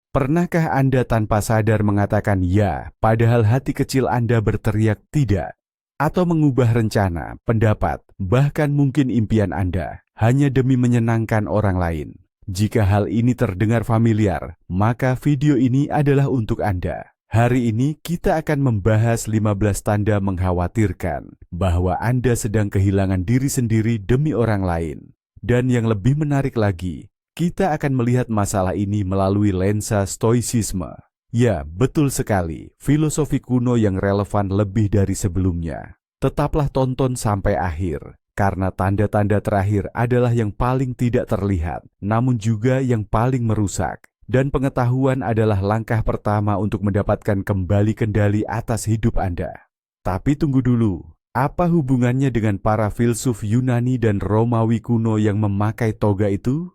Pernahkah Anda tanpa sadar mengatakan ya, padahal hati kecil Anda berteriak tidak? Atau mengubah rencana, pendapat, bahkan mungkin impian Anda, hanya demi menyenangkan orang lain? Jika hal ini terdengar familiar, maka video ini adalah untuk Anda. Hari ini kita akan membahas 15 tanda mengkhawatirkan bahwa Anda sedang kehilangan diri sendiri demi orang lain. Dan yang lebih menarik lagi, kita akan melihat masalah ini melalui lensa stoicisme. Ya, betul sekali, filosofi kuno yang relevan lebih dari sebelumnya. Tetaplah tonton sampai akhir, karena tanda-tanda terakhir adalah yang paling tidak terlihat, namun juga yang paling merusak. Dan pengetahuan adalah langkah pertama untuk mendapatkan kembali kendali atas hidup Anda. Tapi tunggu dulu, apa hubungannya dengan para filsuf Yunani dan Romawi kuno yang memakai toga itu?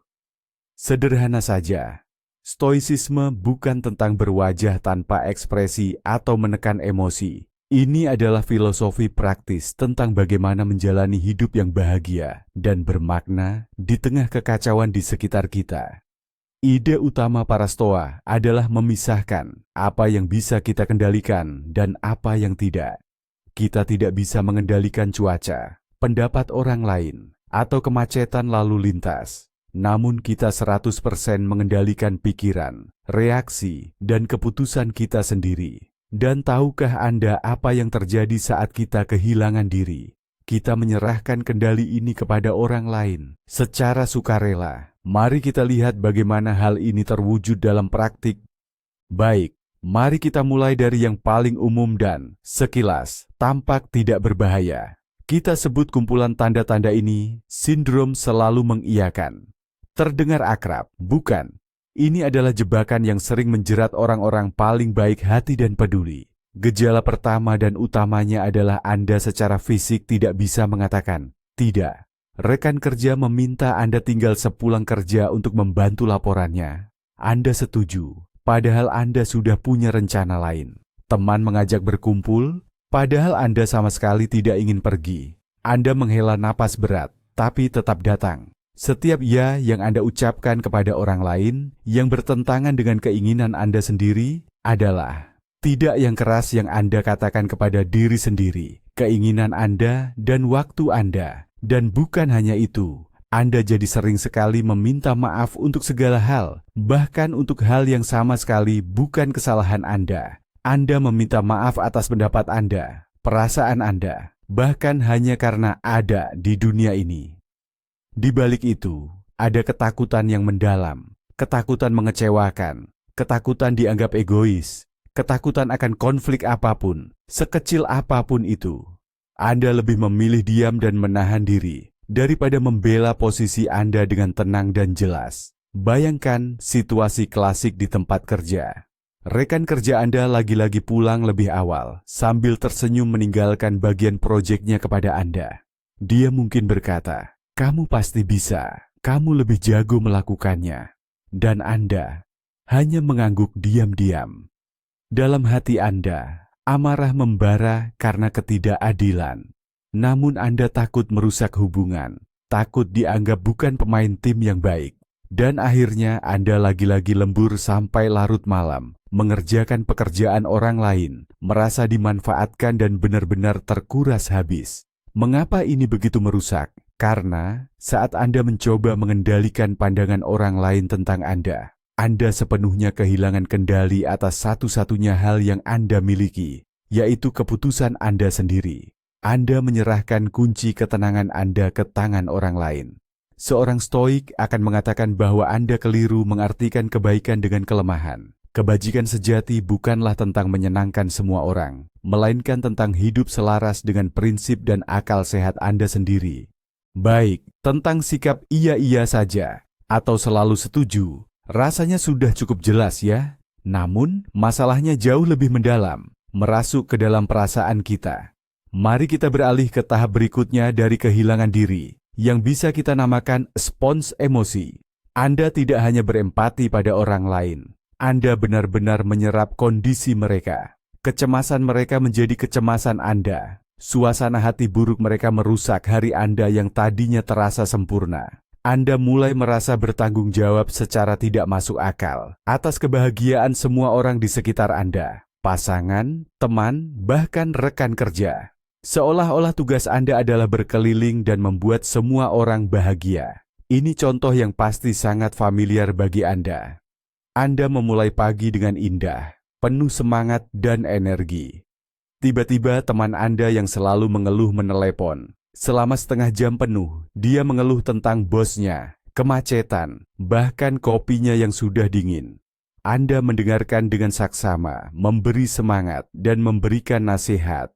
Sederhana saja, stoicisme bukan tentang berwajah tanpa ekspresi atau menekan emosi. Ini adalah filosofi praktis tentang bagaimana menjalani hidup yang bahagia dan bermakna di tengah kekacauan di sekitar kita. Ide utama para Stoa adalah memisahkan apa yang bisa kita kendalikan dan apa yang tidak. Kita tidak bisa mengendalikan cuaca, pendapat orang lain, atau kemacetan lalu lintas. Namun kita 100% mengendalikan pikiran, reaksi, dan keputusan kita sendiri. Dan tahukah Anda apa yang terjadi saat kita kehilangan diri? Kita menyerahkan kendali ini kepada orang lain secara sukarela. Mari kita lihat bagaimana hal ini terwujud dalam praktik. Baik, mari kita mulai dari yang paling umum dan, sekilas, tampak tidak berbahaya. Kita sebut kumpulan tanda-tanda ini, sindrom selalu mengiyakan. Terdengar akrab, bukan? Ini adalah jebakan yang sering menjerat orang-orang paling baik hati dan peduli. Gejala pertama dan utamanya adalah Anda secara fisik tidak bisa mengatakan, tidak. Rekan kerja meminta Anda tinggal sepulang kerja untuk membantu laporannya. Anda setuju, padahal Anda sudah punya rencana lain. Teman mengajak berkumpul, padahal Anda sama sekali tidak ingin pergi. Anda menghela napas berat, tapi tetap datang. Setiap ya yang Anda ucapkan kepada orang lain yang bertentangan dengan keinginan Anda sendiri adalah tidak yang keras yang Anda katakan kepada diri sendiri, keinginan Anda dan waktu Anda. Dan bukan hanya itu, Anda jadi sering sekali meminta maaf untuk segala hal, bahkan untuk hal yang sama sekali bukan kesalahan Anda. Anda meminta maaf atas pendapat Anda, perasaan Anda, bahkan hanya karena ada di dunia ini. Di balik itu, ada ketakutan yang mendalam, ketakutan mengecewakan, ketakutan dianggap egois, ketakutan akan konflik apapun, sekecil apapun itu. Anda lebih memilih diam dan menahan diri daripada membela posisi Anda dengan tenang dan jelas. Bayangkan situasi klasik di tempat kerja. Rekan kerja Anda lagi-lagi pulang lebih awal sambil tersenyum meninggalkan bagian proyeknya kepada Anda. Dia mungkin berkata, "Kamu pasti bisa, kamu lebih jago melakukannya." Dan Anda hanya mengangguk diam-diam. Dalam hati Anda, amarah membara karena ketidakadilan. Namun Anda takut merusak hubungan, takut dianggap bukan pemain tim yang baik. Dan akhirnya Anda lagi-lagi lembur sampai larut malam, mengerjakan pekerjaan orang lain, merasa dimanfaatkan dan benar-benar terkuras habis. Mengapa ini begitu merusak? Karena saat Anda mencoba mengendalikan pandangan orang lain tentang Anda sepenuhnya kehilangan kendali atas satu-satunya hal yang Anda miliki, yaitu keputusan Anda sendiri. Anda menyerahkan kunci ketenangan Anda ke tangan orang lain. Seorang stoik akan mengatakan bahwa Anda keliru mengartikan kebaikan dengan kelemahan. Kebajikan sejati bukanlah tentang menyenangkan semua orang, melainkan tentang hidup selaras dengan prinsip dan akal sehat Anda sendiri. Baik, tentang sikap iya-iya saja, atau selalu setuju, rasanya sudah cukup jelas ya. Namun, masalahnya jauh lebih mendalam, merasuk ke dalam perasaan kita. Mari kita beralih ke tahap berikutnya dari kehilangan diri, yang bisa kita namakan spons emosi. Anda tidak hanya berempati pada orang lain, Anda benar-benar menyerap kondisi mereka. Kecemasan mereka menjadi kecemasan Anda. Suasana hati buruk mereka merusak hari Anda yang tadinya terasa sempurna. Anda mulai merasa bertanggung jawab secara tidak masuk akal atas kebahagiaan semua orang di sekitar Anda, pasangan, teman, bahkan rekan kerja. Seolah-olah tugas Anda adalah berkeliling dan membuat semua orang bahagia. Ini contoh yang pasti sangat familiar bagi Anda. Anda memulai pagi dengan indah, penuh semangat dan energi. Tiba-tiba teman Anda yang selalu mengeluh menelepon. Selama setengah jam penuh, dia mengeluh tentang bosnya, kemacetan, bahkan kopinya yang sudah dingin. Anda mendengarkan dengan saksama, memberi semangat, dan memberikan nasihat.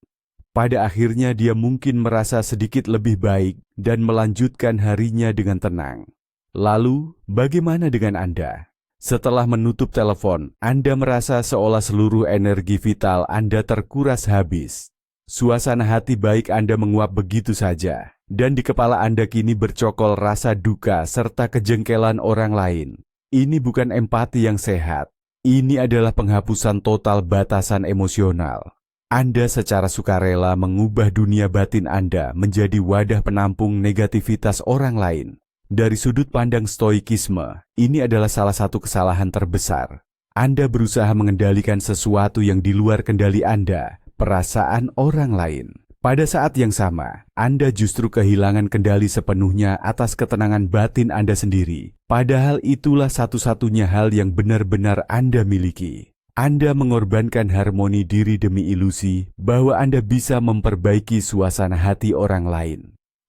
Pada akhirnya dia mungkin merasa sedikit lebih baik dan melanjutkan harinya dengan tenang. Lalu, bagaimana dengan Anda? Setelah menutup telepon, Anda merasa seolah seluruh energi vital Anda terkuras habis. Suasana hati baik Anda menguap begitu saja, dan di kepala Anda kini bercokol rasa duka serta kejengkelan orang lain. Ini bukan empati yang sehat, ini adalah penghapusan total batasan emosional. Anda secara sukarela mengubah dunia batin Anda menjadi wadah penampung negativitas orang lain. Dari sudut pandang stoikisme, ini adalah salah satu kesalahan terbesar. Anda berusaha mengendalikan sesuatu yang di luar kendali Anda, perasaan orang lain. Pada saat yang sama, Anda justru kehilangan kendali sepenuhnya atas ketenangan batin Anda sendiri. Padahal itulah satu-satunya hal yang benar-benar Anda miliki. Anda mengorbankan harmoni diri demi ilusi bahwa Anda bisa memperbaiki suasana hati orang lain.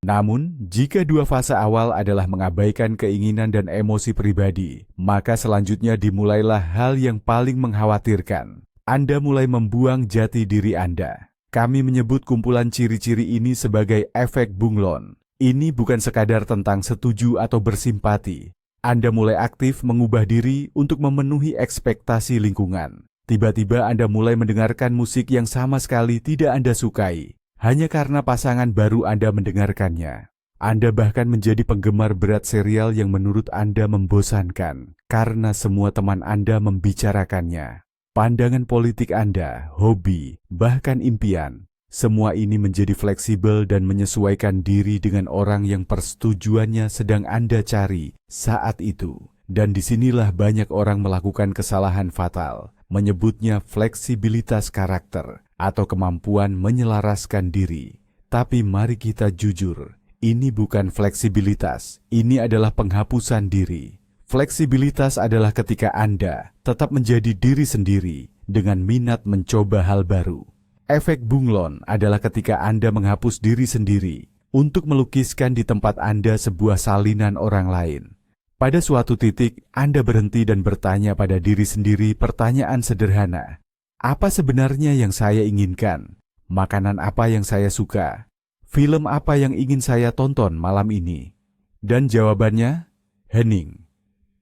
Namun, jika dua fase awal adalah mengabaikan keinginan dan emosi pribadi, maka selanjutnya dimulailah hal yang paling mengkhawatirkan. Anda mulai membuang jati diri Anda. Kami menyebut kumpulan ciri-ciri ini sebagai efek bunglon. Ini bukan sekadar tentang setuju atau bersimpati. Anda mulai aktif mengubah diri untuk memenuhi ekspektasi lingkungan. Tiba-tiba Anda mulai mendengarkan musik yang sama sekali tidak Anda sukai, hanya karena pasangan baru Anda mendengarkannya. Anda bahkan menjadi penggemar berat serial yang menurut Anda membosankan, karena semua teman Anda membicarakannya. Pandangan politik Anda, hobi, bahkan impian, semua ini menjadi fleksibel dan menyesuaikan diri dengan orang yang persetujuannya sedang Anda cari saat itu. Dan disinilah banyak orang melakukan kesalahan fatal, menyebutnya fleksibilitas karakter atau kemampuan menyelaraskan diri. Tapi mari kita jujur, ini bukan fleksibilitas, ini adalah penghapusan diri. Fleksibilitas adalah ketika Anda tetap menjadi diri sendiri dengan minat mencoba hal baru. Efek bunglon adalah ketika Anda menghapus diri sendiri untuk melukiskan di tempat Anda sebuah salinan orang lain. Pada suatu titik, Anda berhenti dan bertanya pada diri sendiri pertanyaan sederhana. Apa sebenarnya yang saya inginkan? Makanan apa yang saya suka? Film apa yang ingin saya tonton malam ini? Dan jawabannya, hening.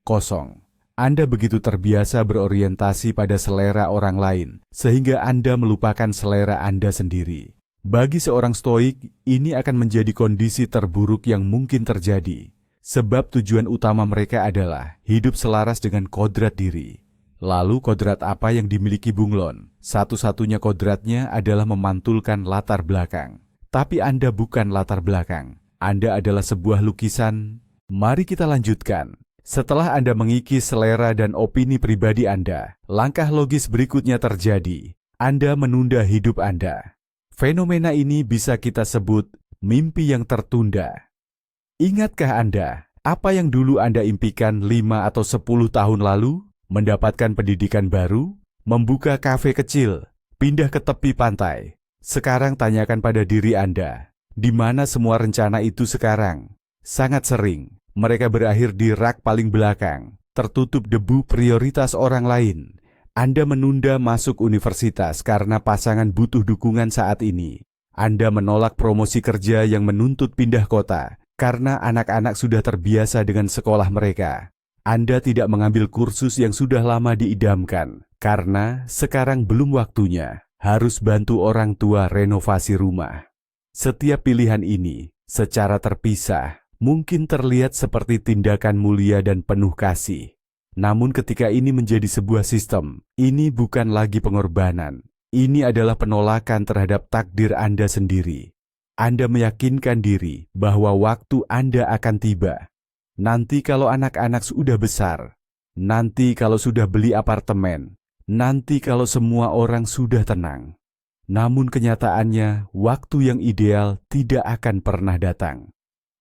Kosong. Anda begitu terbiasa berorientasi pada selera orang lain, sehingga Anda melupakan selera Anda sendiri. Bagi seorang stoik, ini akan menjadi kondisi terburuk yang mungkin terjadi, sebab tujuan utama mereka adalah hidup selaras dengan kodrat diri. Lalu kodrat apa yang dimiliki bunglon? Satu-satunya kodratnya adalah memantulkan latar belakang. Tapi Anda bukan latar belakang. Anda adalah sebuah lukisan. Mari kita lanjutkan. Setelah Anda mengikis selera dan opini pribadi Anda, langkah logis berikutnya terjadi. Anda menunda hidup Anda. Fenomena ini bisa kita sebut mimpi yang tertunda. Ingatkah Anda, apa yang dulu Anda impikan 5 atau 10 tahun lalu? Mendapatkan pendidikan baru, membuka kafe kecil, pindah ke tepi pantai. Sekarang tanyakan pada diri Anda, di mana semua rencana itu sekarang? Sangat sering. Mereka berakhir di rak paling belakang, tertutup debu prioritas orang lain. Anda menunda masuk universitas karena pasangan butuh dukungan saat ini. Anda menolak promosi kerja yang menuntut pindah kota karena anak-anak sudah terbiasa dengan sekolah mereka. Anda tidak mengambil kursus yang sudah lama diidamkan karena sekarang belum waktunya. Harus bantu orang tua renovasi rumah. Setiap pilihan ini secara terpisah mungkin terlihat seperti tindakan mulia dan penuh kasih. Namun ketika ini menjadi sebuah sistem, ini bukan lagi pengorbanan. Ini adalah penolakan terhadap takdir Anda sendiri. Anda meyakinkan diri bahwa waktu Anda akan tiba. nanti kalau anak-anak sudah besar, nanti kalau sudah beli apartemen, nanti kalau semua orang sudah tenang. Namun kenyataannya, waktu yang ideal tidak akan pernah datang.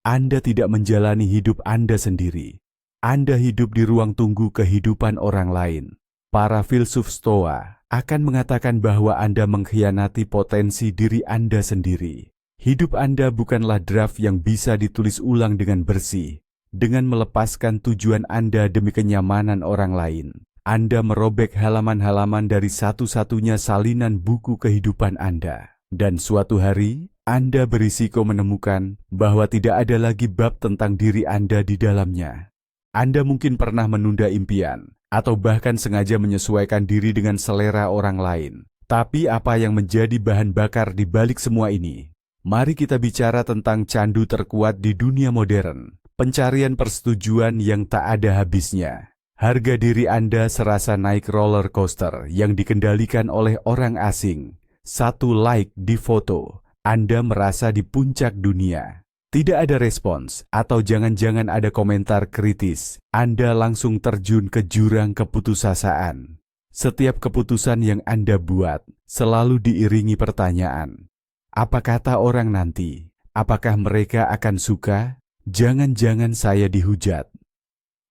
Anda tidak menjalani hidup Anda sendiri. Anda hidup di ruang tunggu kehidupan orang lain. Para filsuf Stoa akan mengatakan bahwa Anda mengkhianati potensi diri Anda sendiri. Hidup Anda bukanlah draft yang bisa ditulis ulang dengan bersih. Dengan melepaskan tujuan Anda demi kenyamanan orang lain, Anda merobek halaman-halaman dari satu-satunya salinan buku kehidupan Anda. Dan suatu hari, Anda berisiko menemukan bahwa tidak ada lagi bab tentang diri Anda di dalamnya. Anda mungkin pernah menunda impian, atau bahkan sengaja menyesuaikan diri dengan selera orang lain. Tapi apa yang menjadi bahan bakar di balik semua ini? Mari kita bicara tentang candu terkuat di dunia modern. Pencarian persetujuan yang tak ada habisnya. Harga diri Anda serasa naik roller coaster yang dikendalikan oleh orang asing. Satu like di foto, Anda merasa di puncak dunia. Tidak ada respons, atau jangan-jangan ada komentar kritis. Anda langsung terjun ke jurang keputusasaan. Setiap keputusan yang Anda buat selalu diiringi pertanyaan. Apa kata orang nanti? Apakah mereka akan suka? Jangan-jangan saya dihujat.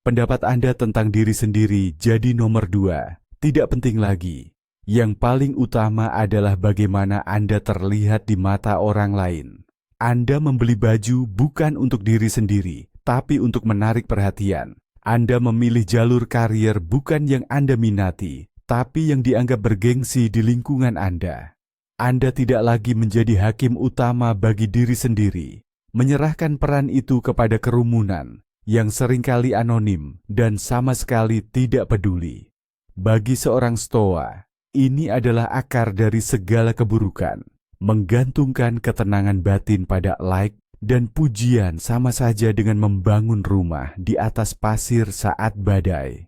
Pendapat Anda tentang diri sendiri jadi nomor 2, tidak penting lagi. Yang paling utama adalah bagaimana Anda terlihat di mata orang lain. Anda membeli baju bukan untuk diri sendiri, tapi untuk menarik perhatian. Anda memilih jalur karier bukan yang Anda minati, tapi yang dianggap bergengsi di lingkungan Anda. Anda tidak lagi menjadi hakim utama bagi diri sendiri, menyerahkan peran itu kepada kerumunan yang seringkali anonim dan sama sekali tidak peduli. Bagi seorang Stoa, ini adalah akar dari segala keburukan. Menggantungkan ketenangan batin pada like dan pujian sama saja dengan membangun rumah di atas pasir saat badai.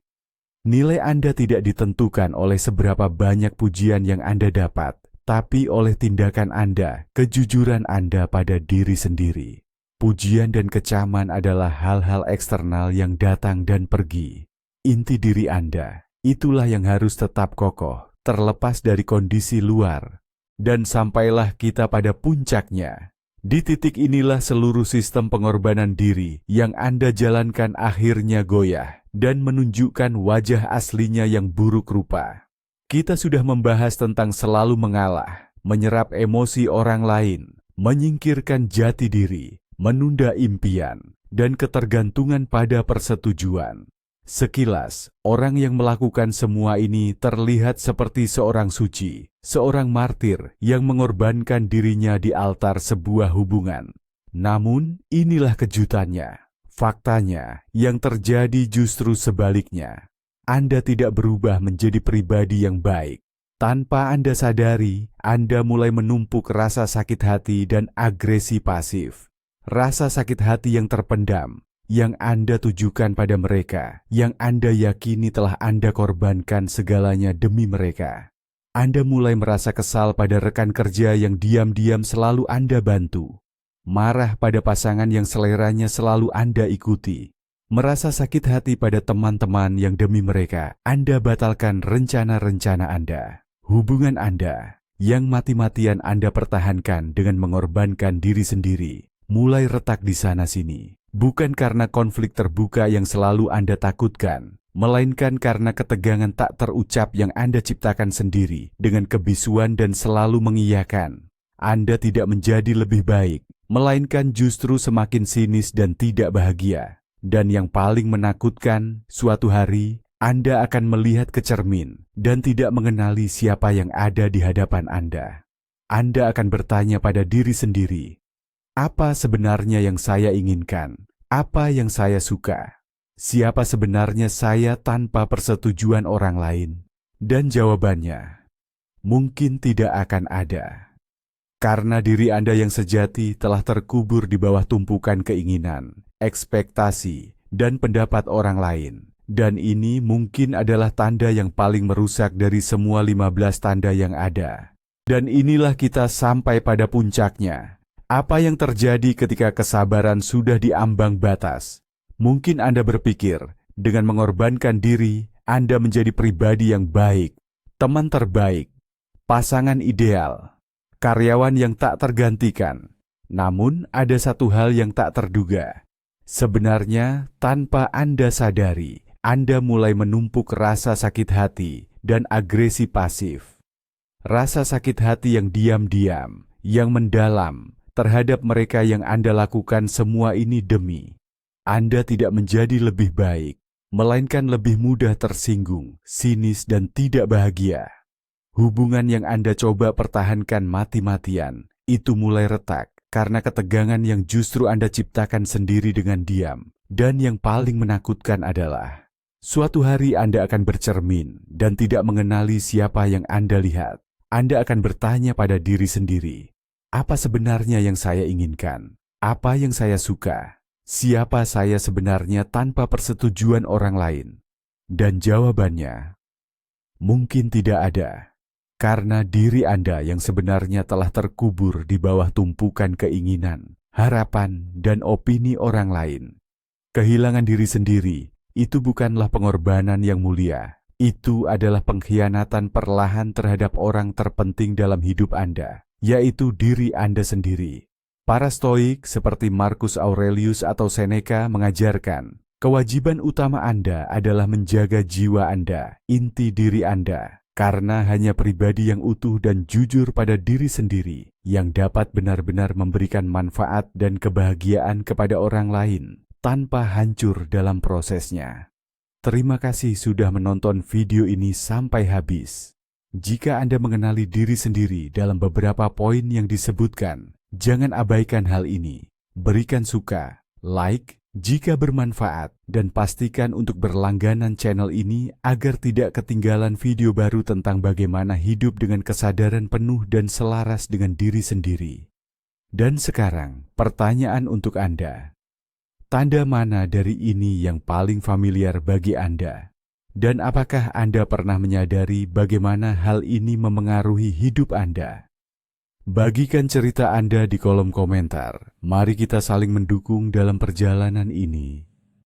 Nilai Anda tidak ditentukan oleh seberapa banyak pujian yang Anda dapat, tapi oleh tindakan Anda, kejujuran Anda pada diri sendiri. Pujian dan kecaman adalah hal-hal eksternal yang datang dan pergi. Inti diri Anda, itulah yang harus tetap kokoh, terlepas dari kondisi luar. Dan sampailah kita pada puncaknya. Di titik inilah seluruh sistem pengorbanan diri yang Anda jalankan akhirnya goyah dan menunjukkan wajah aslinya yang buruk rupa. Kita sudah membahas tentang selalu mengalah, menyerap emosi orang lain, menyingkirkan jati diri, menunda impian, dan ketergantungan pada persetujuan. Sekilas, orang yang melakukan semua ini terlihat seperti seorang suci, seorang martir yang mengorbankan dirinya di altar sebuah hubungan. Namun, inilah kejutannya. Faktanya, yang terjadi justru sebaliknya. Anda tidak berubah menjadi pribadi yang baik. Tanpa Anda sadari, Anda mulai menumpuk rasa sakit hati dan agresi pasif. Rasa sakit hati yang terpendam, yang Anda tujukan pada mereka, yang Anda yakini telah Anda korbankan segalanya demi mereka. Anda mulai merasa kesal pada rekan kerja yang diam-diam selalu Anda bantu. Marah pada pasangan yang seleranya selalu Anda ikuti. Merasa sakit hati pada teman-teman yang demi mereka Anda batalkan rencana-rencana Anda. Hubungan Anda yang mati-matian Anda pertahankan dengan mengorbankan diri sendiri mulai retak di sana-sini. Bukan karena konflik terbuka yang selalu Anda takutkan, melainkan karena ketegangan tak terucap yang Anda ciptakan sendiri dengan kebisuan dan selalu mengiyakan. Anda tidak menjadi lebih baik, melainkan justru semakin sinis dan tidak bahagia. Dan yang paling menakutkan, suatu hari Anda akan melihat ke cermin dan tidak mengenali siapa yang ada di hadapan Anda. Anda akan bertanya pada diri sendiri, apa sebenarnya yang saya inginkan? Apa yang saya suka? Siapa sebenarnya saya tanpa persetujuan orang lain? Dan jawabannya, mungkin tidak akan ada. Karena diri Anda yang sejati telah terkubur di bawah tumpukan keinginan, ekspektasi, dan pendapat orang lain. Dan ini mungkin adalah tanda yang paling merusak dari semua 15 tanda yang ada. Dan inilah kita sampai pada puncaknya. Apa yang terjadi ketika kesabaran sudah diambang batas? Mungkin Anda berpikir, dengan mengorbankan diri, Anda menjadi pribadi yang baik, teman terbaik, pasangan ideal, karyawan yang tak tergantikan. Namun, ada satu hal yang tak terduga. Sebenarnya, tanpa Anda sadari, Anda mulai menumpuk rasa sakit hati dan agresi pasif. Rasa sakit hati yang diam-diam, yang mendalam, terhadap mereka yang Anda lakukan semua ini demi. Anda tidak menjadi lebih baik, melainkan lebih mudah tersinggung, sinis, dan tidak bahagia. Hubungan yang Anda coba pertahankan mati-matian, itu mulai retak karena ketegangan yang justru Anda ciptakan sendiri dengan diam. Dan yang paling menakutkan adalah, suatu hari Anda akan bercermin dan tidak mengenali siapa yang Anda lihat. Anda akan bertanya pada diri sendiri, apa sebenarnya yang saya inginkan? Apa yang saya suka? Siapa saya sebenarnya tanpa persetujuan orang lain? Dan jawabannya, mungkin tidak ada. Karena diri Anda yang sebenarnya telah terkubur di bawah tumpukan keinginan, harapan, dan opini orang lain. Kehilangan diri sendiri, itu bukanlah pengorbanan yang mulia. Itu adalah pengkhianatan perlahan terhadap orang terpenting dalam hidup Anda, yaitu diri Anda sendiri. Para Stoik seperti Marcus Aurelius atau Seneca mengajarkan, kewajiban utama Anda adalah menjaga jiwa Anda, inti diri Anda, karena hanya pribadi yang utuh dan jujur pada diri sendiri yang dapat benar-benar memberikan manfaat dan kebahagiaan kepada orang lain tanpa hancur dalam prosesnya. Terima kasih sudah menonton video ini sampai habis. Jika Anda mengenali diri sendiri dalam beberapa poin yang disebutkan, jangan abaikan hal ini. Berikan suka, like, jika bermanfaat, dan pastikan untuk berlangganan channel ini agar tidak ketinggalan video baru tentang bagaimana hidup dengan kesadaran penuh dan selaras dengan diri sendiri. Dan sekarang, pertanyaan untuk Anda. Tanda mana dari ini yang paling familiar bagi Anda? Dan apakah Anda pernah menyadari bagaimana hal ini memengaruhi hidup Anda? Bagikan cerita Anda di kolom komentar. Mari kita saling mendukung dalam perjalanan ini.